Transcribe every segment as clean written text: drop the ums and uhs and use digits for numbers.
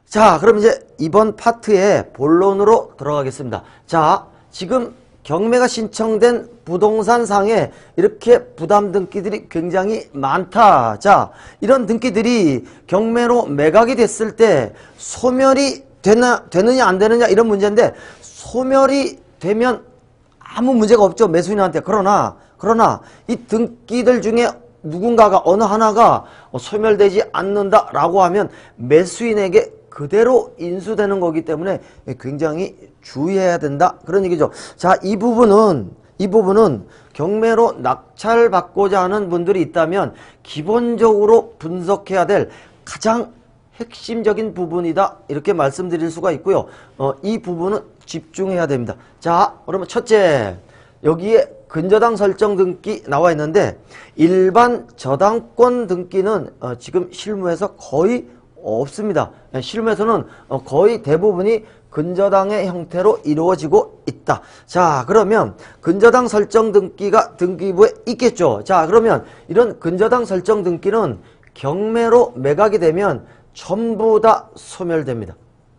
자, 그럼 이제 이번 파트의 본론으로 들어가겠습니다. 자, 지금 경매가 신청된 부동산 상에 이렇게 부담 등기들이 굉장히 많다. 자, 이런 등기들이 경매로 매각이 됐을 때 소멸이 되느냐 안 되느냐 이런 문제인데, 소멸이 되면 아무 문제가 없죠, 매수인한테. 그러나 이 등기들 중에 누군가가 어느 하나가 소멸되지 않는다라고 하면 매수인에게 그대로 인수되는 거기 때문에 굉장히 주의해야 된다, 그런 얘기죠. 자, 이 부분은 경매로 낙찰받고자 하는 분들이 있다면 기본적으로 분석해야 될 가장 핵심적인 부분이다, 이렇게 말씀드릴 수가 있고요. 이 부분은 집중해야 됩니다. 자, 그러면 첫째, 여기에 근저당 설정 등기 나와 있는데, 일반 저당권 등기는 지금 실무에서 거의 없습니다. 실무에서는 거의 대부분이 근저당의 형태로 이루어지고 있다. 자, 그러면 근저당 설정 등기가 등기부에 있겠죠. 자, 그러면 이런 근저당 설정 등기는 경매로 매각이 되면 전부 다 소멸됩니다.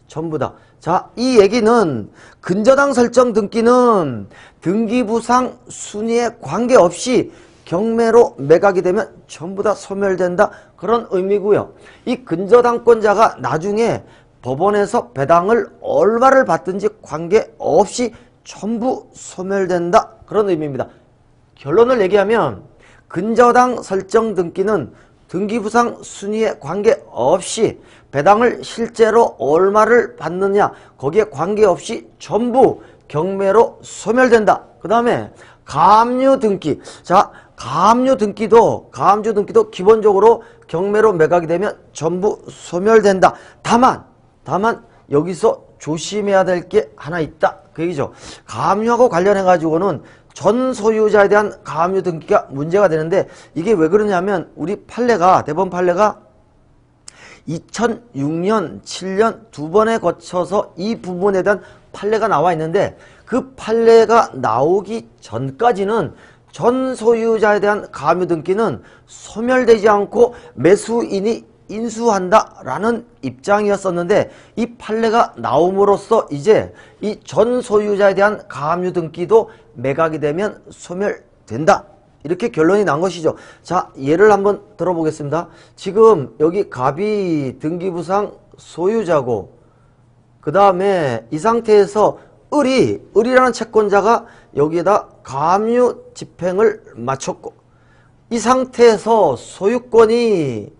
전부 다. 자, 이 얘기는 근저당 설정 등기는 등기부상 순위에 관계없이 경매로 매각이 되면 전부 다 소멸된다, 그런 의미고요. 이 근저당권자가 나중에 법원에서 배당을 얼마를 받든지 관계없이 전부 소멸된다, 그런 의미입니다. 결론을 얘기하면 근저당 설정 등기는 등기부상 순위에 관계없이 배당을 실제로 얼마를 받느냐 거기에 관계없이 전부 경매로 소멸된다. 그 다음에 가압류 등기. 자, 가압류 등기도 기본적으로 경매로 매각이 되면 전부 소멸된다. 다만 여기서 조심해야 될 게 하나 있다, 그 얘기죠. 가압류하고 관련해 가지고는 전 소유자에 대한 가압류 등기가 문제가 되는데, 이게 왜 그러냐면 우리 대법원 판례가 2006년, 7년 두 번에 거쳐서 이 부분에 대한 판례가 나와 있는데, 그 판례가 나오기 전까지는 전 소유자에 대한 가압류 등기는 소멸되지 않고 매수인이 인수한다라는 입장이었었는데, 이 판례가 나옴으로써 이제 이 전 소유자에 대한 가압류 등기도 매각이 되면 소멸된다, 이렇게 결론이 난 것이죠. 자, 예를 한번 들어보겠습니다. 지금 여기 갑이 등기부상 소유자고, 그 다음에 이 상태에서 을이라는 채권자가 여기에다 가압류 집행을 마쳤고, 이 상태에서 소유권이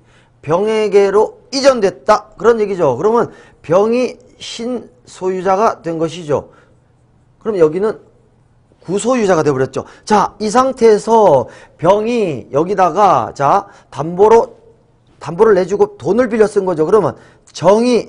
병에게로 이전됐다, 그런 얘기죠. 그러면 병이 신소유자가 된 것이죠. 그럼 여기는 구소유자가 되어버렸죠. 자, 이 상태에서 병이 여기다가 담보를 내주고 돈을 빌려 쓴 거죠. 그러면 정이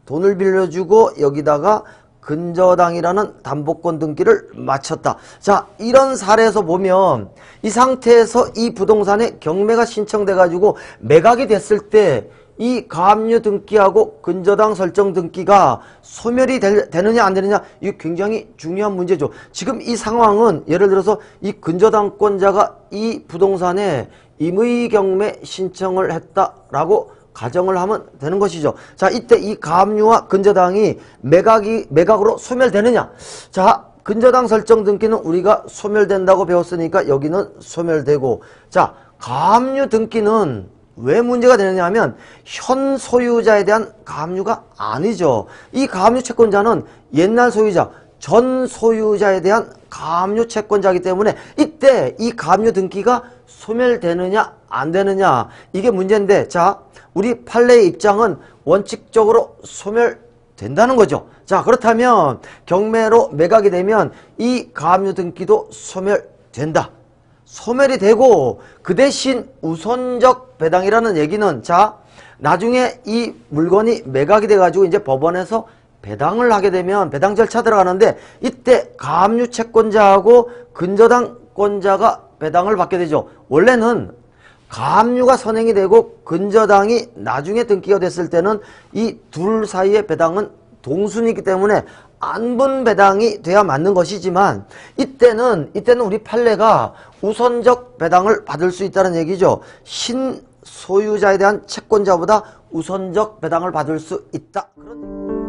돈을 빌려주고 여기다가 근저당이라는 담보권 등기를 마쳤다. 자, 이런 사례에서 보면 이 상태에서 이 부동산에 경매가 신청돼 가지고 매각이 됐을 때 이 가압류 등기하고 근저당 설정 등기가 소멸이 되느냐 안 되느냐, 이게 굉장히 중요한 문제죠. 지금 이 상황은 예를 들어서 이 근저당권자가 이 부동산에 임의경매 신청을 했다라고 가정을 하면 되는 것이죠. 자, 이때 이 가압류와 근저당이 매각으로 소멸되느냐. 자, 근저당 설정 등기는 우리가 소멸된다고 배웠으니까 여기는 소멸되고, 자, 가압류 등기는 왜 문제가 되느냐 하면 현 소유자에 대한 가압류가 아니죠. 이 가압류 채권자는 옛날 소유자, 전 소유자에 대한 가압류 채권자이기 때문에 이때 이 가압류 등기가 소멸되느냐 안 되느냐, 이게 문제인데, 자, 우리 판례의 입장은 원칙적으로 소멸된다는 거죠. 자, 그렇다면 경매로 매각이 되면 이 가압류 등기도 소멸된다. 소멸이 되고 그 대신 우선적 배당이라는 얘기는, 자, 나중에 이 물건이 매각이 돼가지고 이제 법원에서 배당을 하게 되면 배당 절차 들어가는데, 이때 가압류 채권자하고 근저당권자가 배당을 받게 되죠. 원래는 가압류가 선행이 되고 근저당이 나중에 등기가 됐을 때는 이 둘 사이의 배당은 동순이기 때문에 안분 배당이 돼야 맞는 것이지만 이때는 우리 판례가 우선적 배당을 받을 수 있다는 얘기죠. 신소유자에 대한 채권자보다 우선적 배당을 받을 수 있다. 그런